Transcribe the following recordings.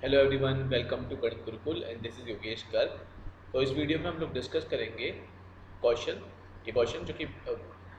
Hello everyone, welcome to गणित Gurukul and this is Yogesh Garg. तो इस वीडियो में हम लोग डिस्कस करेंगे क्वेश्चन जो कि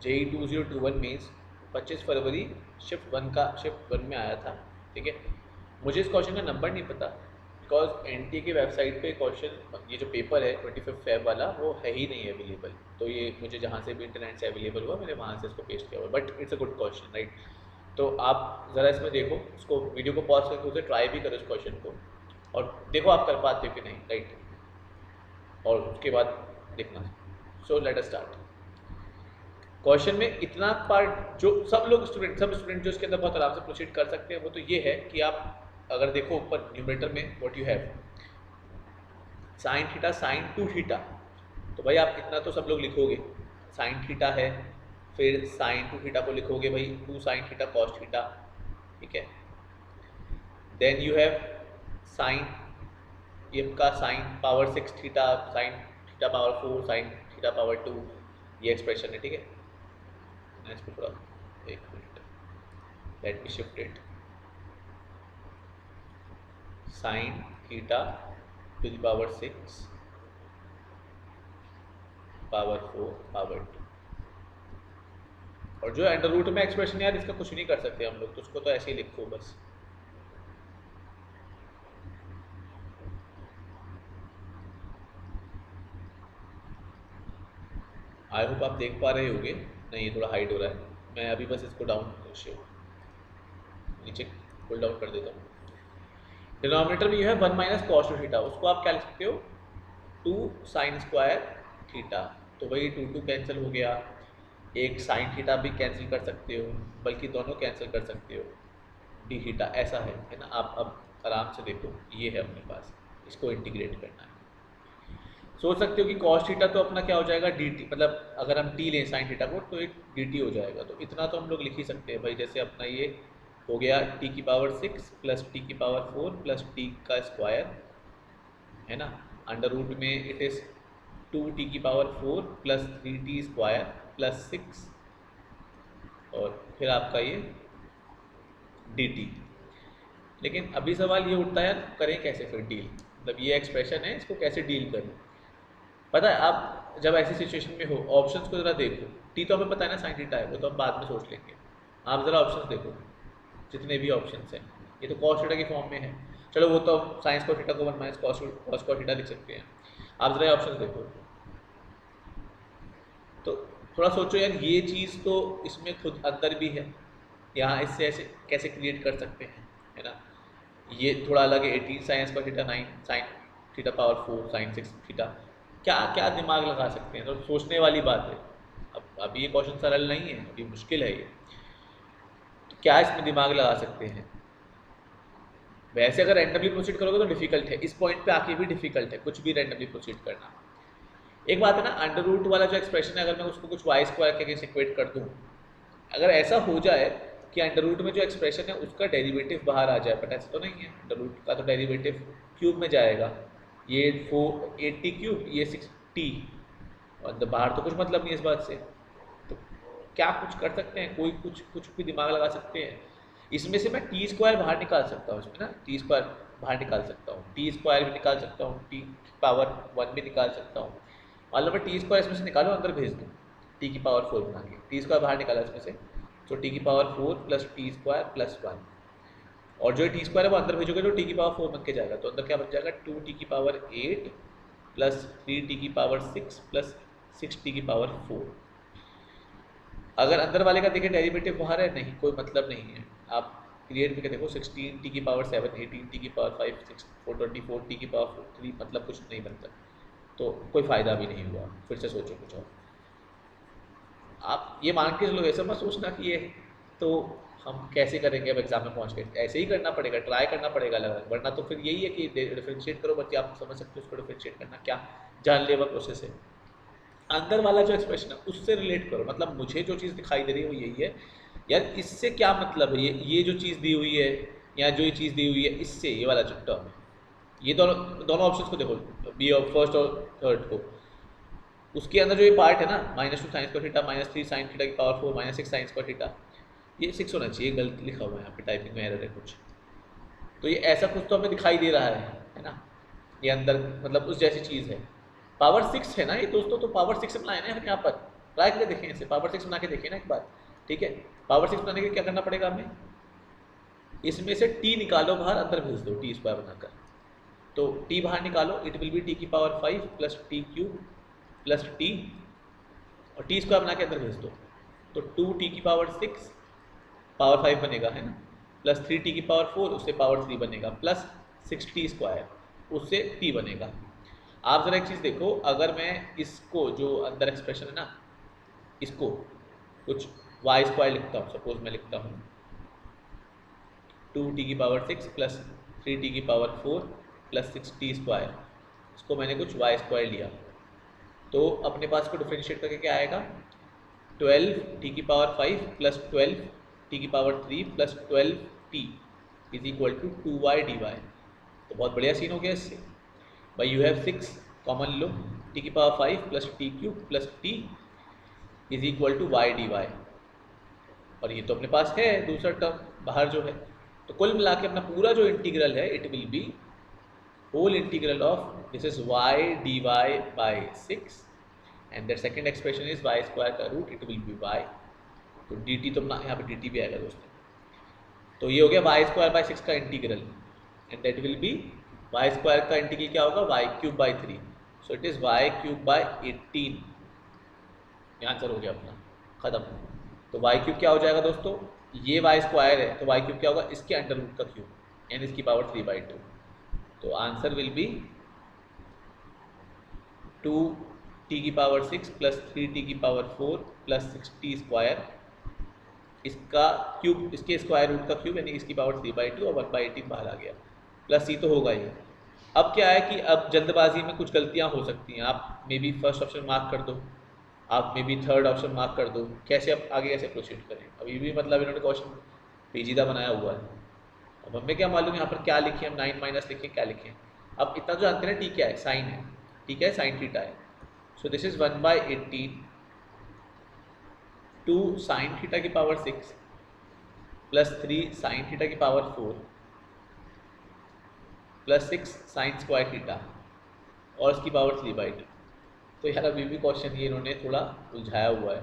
JEE 2021 मीन्स 25 फरवरी शिफ्ट वन में आया था। ठीक है, मुझे इस क्वेश्चन का नंबर नहीं पता बिकॉज NTA की वेबसाइट पे क्वेश्चन ये जो पेपर है 25 फेब वाला वो है ही नहीं अवेलेबल। तो ये मुझे जहाँ से भी इंटरनेट से अवेलेबल हुआ मैंने वहाँ से इसको पेस्ट किया हुआ, but it's a good question right. तो आप ज़रा इसमें देखो, इसको वीडियो को पॉज करके उसे ट्राई भी करो इस क्वेश्चन को और देखो आप कर पाते हो कि नहीं, राइट। और उसके बाद देखना। So let us start. Question में इतना पार्ट जो सब स्टूडेंट जो इसके अंदर बहुत आराम से प्रोसीड कर सकते हैं वो तो ये है कि आप अगर देखो ऊपर न्यूमरेटर में what you have sine theta sine 2 theta, तो भाई आप इतना तो सब लोग लिखोगे। साइन थीटा है, फिर साइन 2 थीटा को लिखोगे भाई 2 साइन थीटा कॉस थीटा। ठीक है, देन यू हैव साइन ये का sine power 6 theta, sign theta power 4, sign theta power 2, ये एक्सप्रेशन है। ठीक है, मैं इसको थोड़ा एक minute let me shift it. Sine theta two the power 6 power 4 power 2, और जो अंडर रूट में एक्सप्रेशन यार इसका कुछ नहीं कर सकते हम लोग, तो उसको तो ऐसे ही लिखो बस। आई होप आप देख पा रहे होगे। नहीं, ये थोड़ा हाइड हो रहा है, मैं अभी बस इसको डाउन नीचे पुल डाउन कर देता हूँ। डिनोमिनेटर में यू है 1 माइनस कॉस टू थीटा, उसको आप क्या लिख सकते हो 2 साइन स्क्वायर थीटा। तो भाई 2 कैंसिल हो गया, एक साइन थीटा भी कैंसिल कर सकते हो, बल्कि दोनों कैंसिल कर सकते हो। डी थीटा ऐसा है ना। आप अब आराम से देखो, ये है अपने पास, इसको इंटीग्रेट करना है। सोच सकते हो कि कॉस थीटा तो अपना क्या हो जाएगा डी टी, मतलब अगर हम टी लें साइन थीटा को तो एक डी टी हो जाएगा। तो इतना तो हम लोग लिख ही सकते हैं भाई, जैसे अपना ये हो गया टी की पावर 6 प्लस टी की पावर 4 प्लस टी का स्क्वायर, है ना। अंडर रूट में इट इज़ 2 टी की power 4 plus 3 T square plus 6, और फिर आपका ये डी टी। लेकिन अभी सवाल ये उठता है यार, करें कैसे फिर डील, मतलब ये एक्सप्रेशन है, इसको कैसे डील करें। पता है आप जब ऐसी सिचुएशन में हो ऑप्शंस को ज़रा देखो। टी तो हमें पता है ना साइन थीटा है, वो तो हम बाद में सोच लेंगे। आप ज़रा ऑप्शंस देखो, जितने भी ऑप्शंस हैं, ये तो कॉस थीटा की फॉर्म में है। चलो वो तो साइंस को थीटा को 1 माइनस कॉस को थीटा लिख सकते हैं। आप ज़रा ऑप्शंस देखो तो थोड़ा सोचो यार, ये चीज़ तो इसमें खुद अंदर भी है, यहाँ इससे ऐसे कैसे क्रिएट कर सकते हैं, है ना। ये थोड़ा अलग है, 18 साइंस का theta 9 sine theta power 4 sine 6 theta. क्या क्या दिमाग लगा सकते हैं, तो सोचने वाली बात है। अब अभी ये क्वेश्चन सरल नहीं है, अभी मुश्किल है ये, तो क्या इसमें दिमाग लगा सकते हैं। वैसे अगर रैंडमली प्रोसीड करोगे तो डिफिकल्ट है, इस पॉइंट पे आके भी डिफिकल्ट है कुछ भी रैंडमली प्रोसीड करना। एक बात है ना, अंडर रूट वाला जो एक्सप्रेशन है, अगर मैं उसको कुछ वाई स्क्वायर के अगेंस्ट इक्वेट कर दूँ, अगर ऐसा हो जाए कि अंडर रूट में जो एक्सप्रेशन है उसका डेरिवेटिव बाहर आ जाए, बट ऐसा तो नहीं है। अंडर रूट का तो डेरिवेटिव क्यूब में जाएगा, ये 480 क्यूब, ये 6t, और बाहर तो कुछ मतलब नहीं इस बात से। तो क्या कुछ कर सकते हैं, कोई कुछ भी दिमाग लगा सकते हैं। इसमें से मैं टी स्क्वायर बाहर निकाल सकता हूँ, इसमें ना टी स्क्वायर बाहर निकाल सकता हूँ, टी स्क्वायर भी निकाल सकता हूँ, टी पावर 1 भी निकाल सकता हूँ। मान लो मैं टी स्क्वायर इसमें से निकालो अंदर भेज दूँ, टी की पावर 4 बना के टी स्क्वायर बाहर निकाला इसमें से, तो टी की power 4 plus T square plus 1, और जो टी स्क्वायर है वो अंदर भेजोगे तो टी की पावर 4 बन के जाएगा। तो अंदर क्या बन जाएगा 2 टी की पावर 8 प्लस 3 टी की पावर 6 प्लस 6 टी की पावर 4। अगर अंदर वाले का देखें डेरिवेटिव बाहर है, नहीं कोई मतलब नहीं है। आप क्रिएट करके देखो 16 टी की पावर 7 18 टी की पावर 5 6 424 टी की पावर 3, मतलब कुछ नहीं बनता, तो कोई फ़ायदा भी नहीं हुआ। फिर से सोचो कुछ और। आप ये मान के चलो, ऐसा मत सोचना कि ये तो हम कैसे करेंगे अब एग्जाम में पहुंच के, ऐसे ही करना पड़ेगा, ट्राई करना पड़ेगा अलग, वरना तो फिर यही है कि डिफरेंशिएट करो बच्चे, आप समझ सकते हो उसको डिफरेंशिएट करना क्या जानलेवा प्रोसेस है। अंदर वाला जो एक्सप्रेशन है उससे रिलेट करो, मतलब मुझे जो चीज़ दिखाई दे रही है वो यही है यार, इससे क्या मतलब है, ये जो चीज़ दी हुई है या जो ये चीज़ दी हुई है इससे, ये वाला जो टर्म है, ये दोनों दोनों ऑप्शंस को देखो, बी और फर्स्ट और थर्ड को, उसके अंदर जो ये पार्ट है ना -2 sine square theta -3 sine theta की पावर 4 -6 साइन स्क्वायर थीटा, ये 6 होना चाहिए, गलत लिखा हुआ है यहाँ पे, टाइपिंग में एरर है कुछ। तो ये ऐसा कुछ तो हमें दिखाई दे रहा है ना, ये अंदर मतलब उस जैसी चीज़ है। पावर 6 है ना ये दोस्तों, तो पावर 6 बनाए ना हम यहाँ पर, ट्राई करके देखें इसे, पावर 6 बना के देखिए ना एक बार, ठीक है। पावर 6 बनाने के लिए क्या करना पड़ेगा हमें, इसमें से टी निकालो बाहर, अंदर भेज दो टी स्क्वायर बनाकर। तो टी बाहर निकालो, इट विल बी टी की power 5 plus T cube plus T, और टी स्क्वायर बना के अंदर भेज दो। तो 2 टी की पावर 6 पावर 5 बनेगा, है ना, प्लस 3 टी की पावर 4 उससे पावर 3 बनेगा, प्लस 6 टी स्क्वायर उससे टी बनेगा। आप ज़रा एक चीज़ देखो, अगर मैं इसको जो अंदर एक्सप्रेशन है ना, इसको कुछ वाई स्क्वायर लिखता हूँ, सपोज मैं लिखता हूँ 2 टी की पावर 6 प्लस 3 टी की पावर 4 प्लस 6 टी स्क्वायर, इसको मैंने कुछ वाई स्क्वायर लिया, तो अपने पास को डिफ्रेंशिएट करके क्या आएगा, 12 टी की पावर 5 प्लस 12 टी की power 3 plus 12 T is equal to 2y dy। तो बहुत बढ़िया सीन हो गया इससे भाई। यू हैव 6 कॉमन लो, टी की power 5 plus T cube plus T is equal to y dy, और ये तो अपने पास है दूसरा टर्म बाहर जो है। तो कुल मिला के अपना पूरा जो इंटीग्रल है, it will be whole integral of this is y dy by 6 and that second expression is y square का root, it will be y। तो dt तो यहाँ पे dt भी आएगा दोस्तों। तो ये हो गया y स्क्वायर बाई 6 का integral, and that will be y square का इंटीग्रल क्या होगा, y cube by 3, so it is y cube by 18। ये आंसर हो गया अपना, खत्म। तो y क्यूब क्या हो जाएगा दोस्तों, ये y स्क्वायर है तो y क्यूब क्या होगा, इसके अंडर रूट का क्यूब यानी इसकी पावर 3/2। तो आंसर विल बी 2 टी की पावर 6 प्लस 3 टी की पावर 4 प्लस 6 टी स्क्वायर, इसका क्यूब, इसके स्क्वायर रूट का क्यूब यानी इसकी पावर 3/2 और 1/18 बाहर आ गया, प्लस सी तो होगा ही। अब क्या है कि अब जल्दबाजी में कुछ गलतियां हो सकती हैं, आप may be first option mark कर दो, आप may be third option mark कर दो, कैसे अब आगे कैसे प्रोसीड करें। अब ये भी मतलब इन्होंने क्वेश्चन पेचीदा बनाया हुआ है, अब हमें क्या मालूम यहाँ पर क्या लिखे, हम 9 माइनस लिखें क्या लिखें। अब इतना जो जानते हैं टी क्या है, साइन है, ठीक है, साइन थीटा है। So this is 1/18 2 sine theta की पावर 6 प्लस 3 साइन थीटा की power 4 plus 6 sine square theta और इसकी पावर 3/2। तो यार अभी भी क्वेश्चन ये इन्होंने थोड़ा उलझाया हुआ है।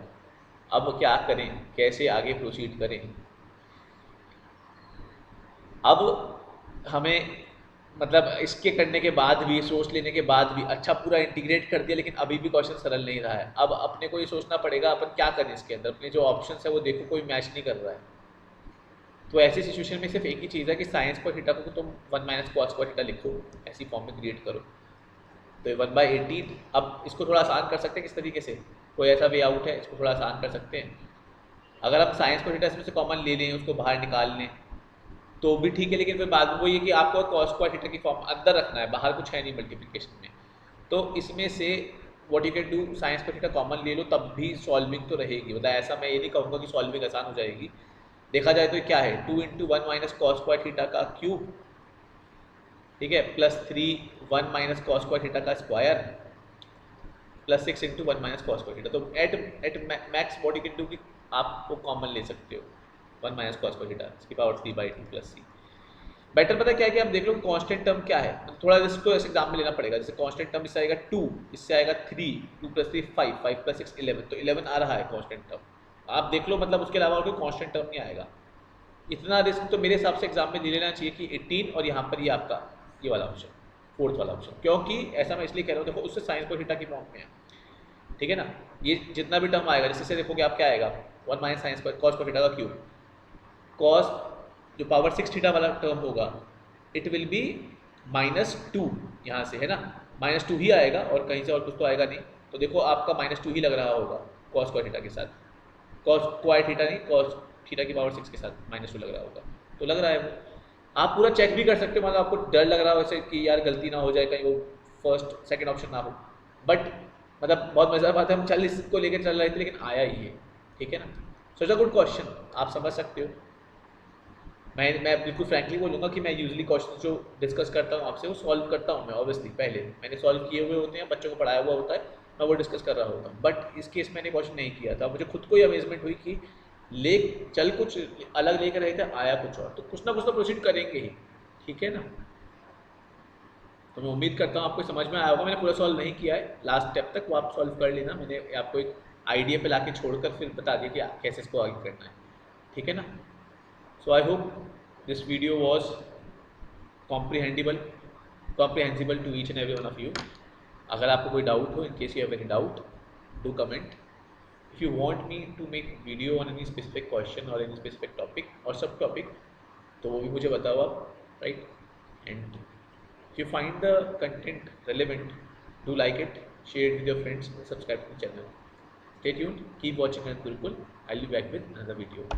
अब क्या करें, कैसे आगे प्रोसीड करें। अब हमें मतलब इसके करने के बाद भी, सोच लेने के बाद भी, अच्छा पूरा इंटीग्रेट कर दिया लेकिन अभी भी क्वेश्चन सरल नहीं रहा है। अब अपने को ये सोचना पड़ेगा अपन क्या करें इसके अंदर, अपने जो ऑप्शंस है वो देखो कोई मैच नहीं कर रहा है। तो ऐसी सिचुएशन में सिर्फ एक ही चीज़ है कि साइंस को थीटा को तुम 1 माइनस कॉस को थीटा लिखो, ऐसी फॉर्म में क्रिएट करो। तो 1/18, अब इसको थोड़ा आसान कर सकते हैं किस तरीके से, कोई ऐसा वे आउट है इसको थोड़ा आसान कर सकते हैं। अगर आप साइंस को थीटा इसमें से कॉमन ले लें, उसको बाहर निकाल लें तो भी ठीक है, लेकिन फिर बाद में वो ये कि आपको कॉस स्क्वायर थीटा की फॉर्म अंदर रखना है, बाहर कुछ है नहीं मल्टीप्लिकेशन में। तो इसमें से what you can do, science को थीटा कॉमन ले लो तब भी सॉल्विंग तो रहेगी। मतलब ऐसा मैं ये नहीं कहूँगा कि सॉल्विंग आसान हो जाएगी। देखा जाए तो क्या है, 2 × 1 माइनस कॉस स्क्वायर थीटा का क्यूब, ठीक है, plus 3 1 minus cos square theta का square plus 6 × 1 minus cos square theta. तो at max what you can do कि आप वो कॉमन ले सकते हो 1 माइनस कॉस स्क्वायर थीटा, इसकी पावर 3/2 प्लस सी। बेटर पता क्या है कि आप देख लो कांस्टेंट टर्म क्या है, थोड़ा इसको ऐसे एग्जाम में लेना पड़ेगा। जैसे कांस्टेंट टर्म इससे आएगा 2, इससे आएगा 3, 2 + 3 5, 5 + 6 11, तो 11 आ रहा है कांस्टेंट टर्म। आप देख लो, मतलब उसके अलावा और कोई कांस्टेंट टर्म नहीं आएगा। इतना रिस्क तो मेरे हिसाब से एग्जाम में ले लेना चाहिए कि 18 और यहाँ पर ये आपका ये वाला ऑप्शन, फोर्थ वाला ऑप्शन। क्योंकि ऐसा मैं इसलिए कह रहा हूँ, देखो उससे साइंस को थीटा की फॉर्म में है, ठीक है ना। ये जितना भी टर्म आएगा, जैसे देखोगे आप क्या आएगा 1 माइनस साइंस कॉस को थीटा का क्यूब, कॉस जो पावर 6 थीटा वाला टर्म होगा इट विल बी -2, यहाँ से है ना -2 ही आएगा और कहीं से और कुछ तो आएगा नहीं। तो देखो आपका -2 ही लग रहा होगा कॉस स्क्वायर थीटा के साथ, कॉस स्क्वायर थीटा नहीं, कॉस थीटा की पावर 6 के साथ -2 लग रहा होगा। तो लग रहा है वो, आप पूरा चेक भी कर सकते हो। मतलब आपको डर लग रहा हो वैसे कि यार गलती ना हो जाए, कहीं वो फर्स्ट सेकंड ऑप्शन ना हो, बट मतलब बहुत मज़ा बात है, हम चल इसको लेकर चल रहे थे लेकिन आया ही है, ठीक है ना। So it's a good question, आप समझ सकते हो। मैं बिल्कुल फ्रैंकली बोलूँगा कि मैं यूजुअली क्वेश्चन जो डिस्कस करता हूँ आपसे वो सॉल्व करता हूँ मैं। ऑब्वियसली पहले मैंने सॉल्व किए हुए होते हैं, बच्चों को पढ़ाया हुआ होता है, मैं वो डिस्कस कर रहा होता हूँ। बट इस केस मैंने क्वेश्चन नहीं किया था, मुझे खुद को ही अमेजमेंट हुई कि चल कुछ अलग लेकर रहे थे, आया कुछ और, तो कुछ ना प्रोसीड करेंगे ही। ठीक है ना। तो मैं उम्मीद करता हूँ आपको समझ में आया होगा। मैंने पूरा सॉल्व नहीं किया है लास्ट स्टेप तक, वो आप सॉल्व कर लेना। मैंने आपको एक आइडिया पे लाके छोड़कर फिर बता दिया कि कैसे इसको आगे करना है, ठीक है ना। So I hope this video was comprehensible to each and every one of you. अगर आपको कोई डाउट हो, in case you have any doubt, do comment. If you want me to make video on any specific question or any specific topic or subtopic, तो वो भी मुझे बताओ आप, right? And if you find the content relevant, do like it, share it with your friends, and subscribe to the channel. Stay tuned, keep watching Gurukul. I'll be back with another video.